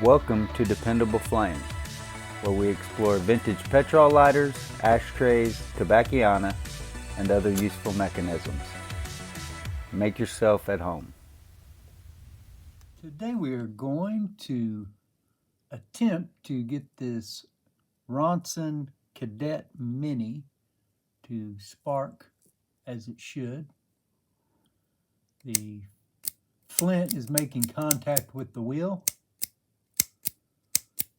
Welcome to Dependable Flame, where we explore vintage petrol lighters, ashtrays, tobacconiana, and other useful mechanisms. Make yourself at home. Today we are going to attempt to get this Ronson Cadet Mini to spark as it should. The flint is making contact with the wheel.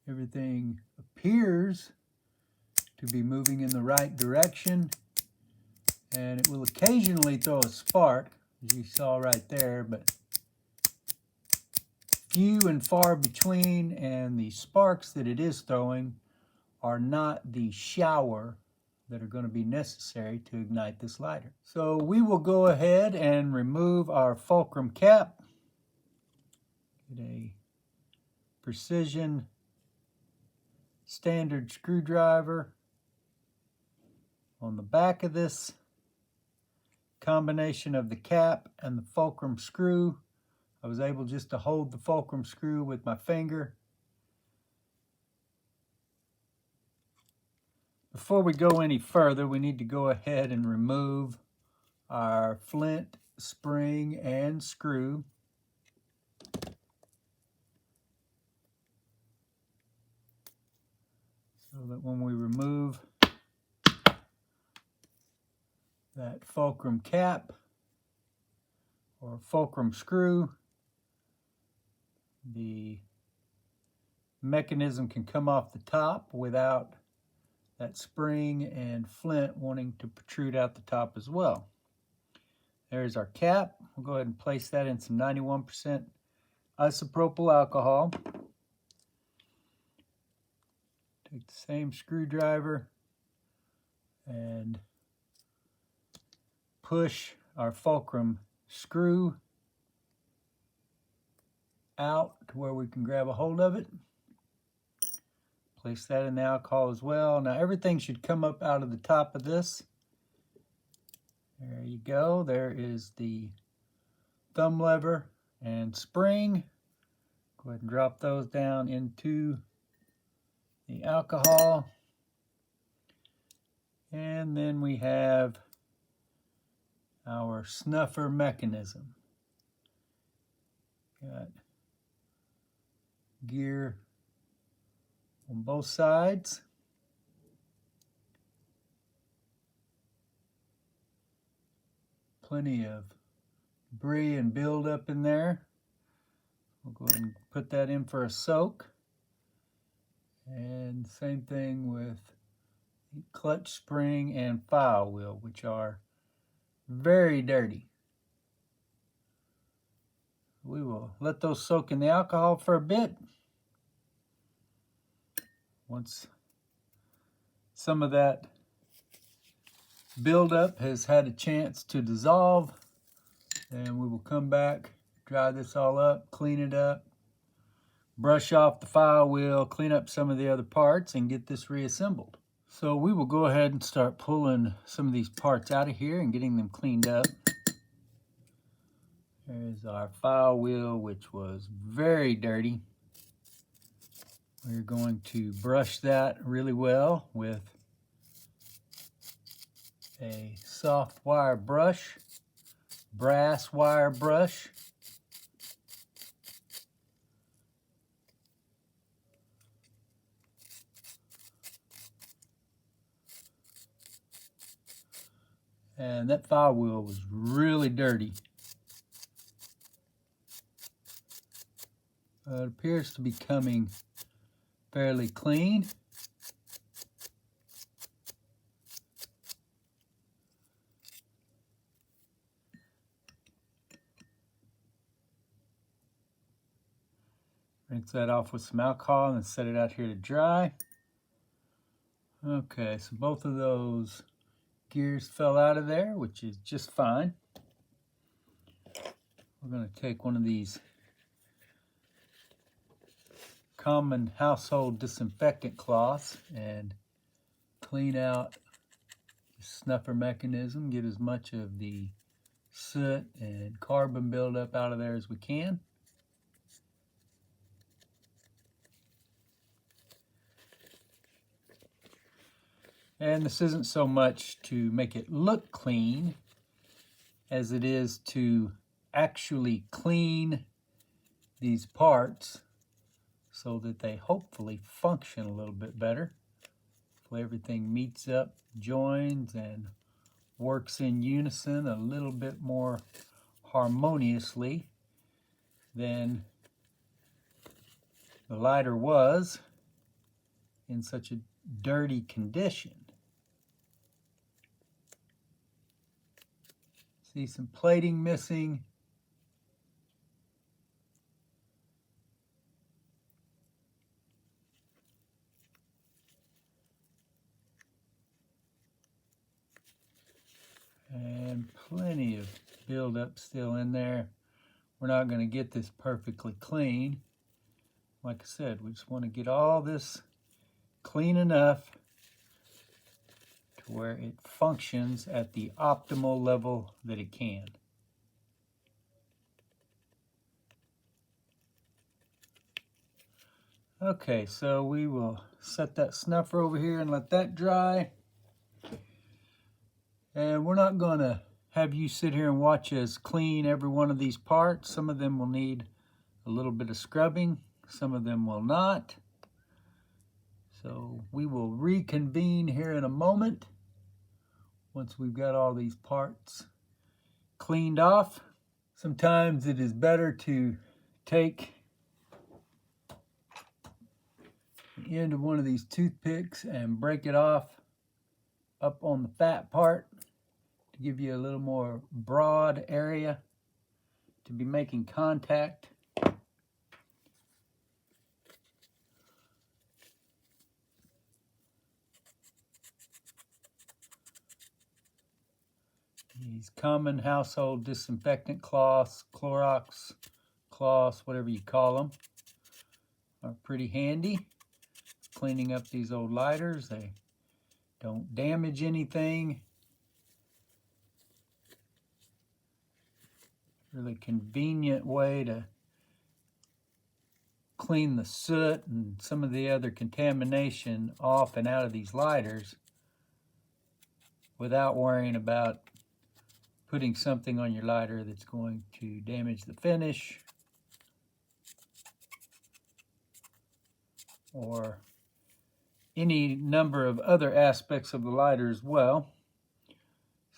Everything appears to be moving in the right direction, and it will occasionally throw a spark, as you saw right there, but few and far between, and the sparks that it is throwing are not the shower that are going to be necessary to ignite this lighter. So we will go ahead and remove our fulcrum cap. Get a precision standard screwdriver on the back of this combination of the cap and the fulcrum screw. I was able just to hold the fulcrum screw with my finger. Before we go any further, we need to go ahead and remove our flint spring and screw. So that when we remove that fulcrum cap or fulcrum screw, the mechanism can come off the top without that spring and flint wanting to protrude out the top as well. There's our cap. We'll go ahead and place that in some 91% isopropyl alcohol. Take the same screwdriver and push our fulcrum screw out to where we can grab a hold of it. Place that in the alcohol as well. Now everything should come up out of the top of this. There you go. There is the thumb lever and spring. Go ahead and drop those down into the alcohol. And then we have our snuffer mechanism. Got gear on both sides. Plenty of debris and buildup in there. We'll go ahead and put that in for a soak. And same thing with the clutch spring and file wheel, which are very dirty. We will let those soak in the alcohol for a bit. Once some of that buildup has had a chance to dissolve, then we will come back, dry this all up, clean it up, brush off the file wheel, clean up some of the other parts, and get this reassembled. So we will go ahead and start pulling some of these parts out of here and getting them cleaned up. There's our file wheel, which was very dirty. We're going to brush that really well with a soft wire brush, brass wire brush. And that file wheel was really dirty. It appears to be coming fairly clean. Rinse that off with some alcohol and set it out here to dry. Okay, so both of those gears fell out of there, which is just fine. We're going to take one of these common household disinfectant cloths and clean out the snuffer mechanism, get as much of the soot and carbon buildup out of there as we can. And this isn't so much to make it look clean as it is to actually clean these parts so that they hopefully function a little bit better. Hopefully everything meets up, joins, and works in unison a little bit more harmoniously than the lighter was in such a dirty condition. See some plating missing. And plenty of buildup still in there. We're not going to get this perfectly clean. Like I said, we just want to get all this clean enough to where it functions at the optimal level that it can. Okay, so we will set that snuffer over here and let that dry. And we're not going to have you sit here and watch us clean every one of these parts. Some of them will need a little bit of scrubbing, some of them will not. So we will reconvene here in a moment once we've got all these parts cleaned off. Sometimes it is better to take the end of one of these toothpicks and break it off up on the fat part to give you a little more broad area to be making contact. These common household disinfectant cloths, Clorox cloths, whatever you call them, are pretty handy. Cleaning up these old lighters, they don't damage anything. Really convenient way to clean the soot and some of the other contamination off and out of these lighters without worrying about putting something on your lighter that's going to damage the finish or any number of other aspects of the lighter as well.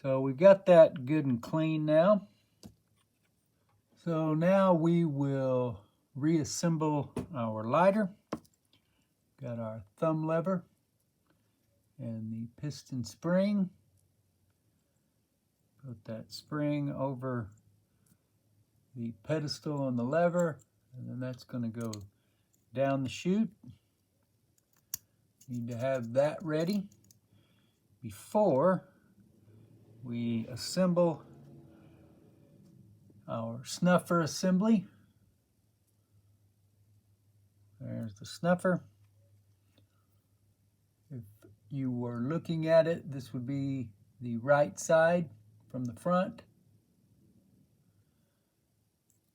So we've got that good and clean now. So now we will reassemble our lighter. Got our thumb lever and the piston spring. Put that spring over the pedestal on the lever, and then that's going to go down the chute. Need to have that ready before we assemble our snuffer assembly. There's the snuffer. If you were looking at it, this would be the right side from the front.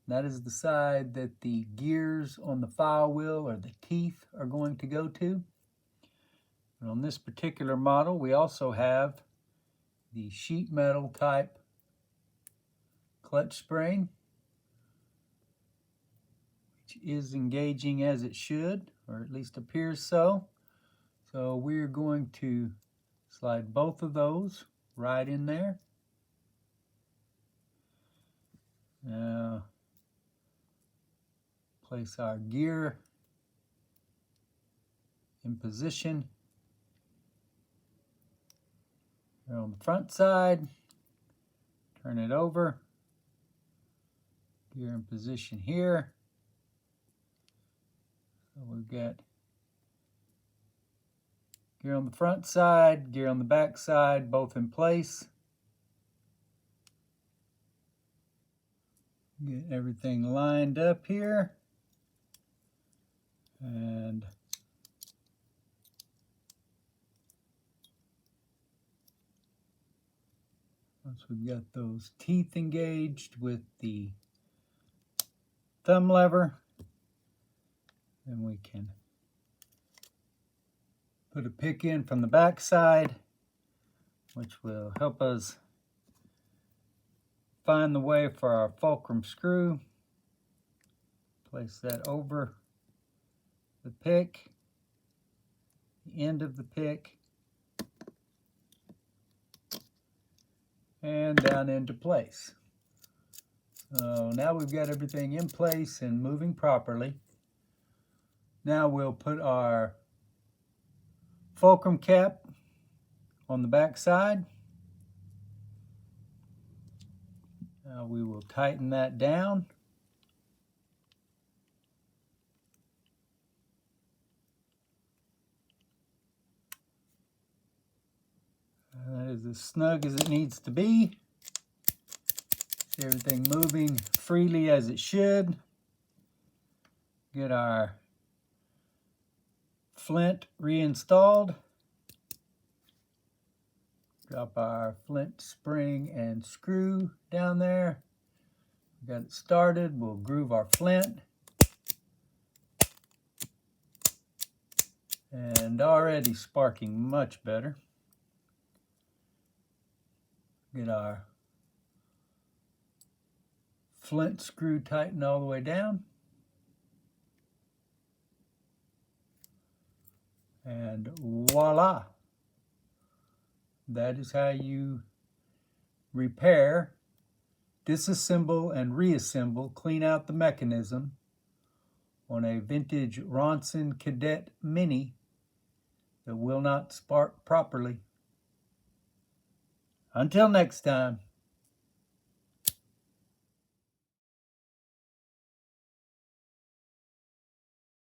That is the side that the gears on the file wheel or the teeth are going to go to. And on this particular model, we also have the sheet metal type clutch spring, which is engaging as it should, or at least appears so. So we're going to slide both of those right in there. Now, place our gear in position here on the front side. Turn it over. Gear in position here. So we've got gear on the front side, gear on the back side, both in place. Get everything lined up here. And once we've got those teeth engaged with the thumb lever, then we can put a pick in from the back side which will help us find the way for our fulcrum screw. Place that over the pick, the end of the pick, and down into place. So now we've got everything in place and moving properly. Now we'll put our fulcrum cap on the back side. Now we will tighten that down. That is as snug as it needs to be. Everything moving freely as it should. Get our flint reinstalled. Drop our flint spring and screw down there. Got it started. We'll groove our flint. And already sparking much better. Get our flint screw tightened all the way down. And voila! That is how you repair, disassemble, and reassemble, clean out the mechanism on a vintage Ronson Cadet Mini that will not spark properly. Until next time.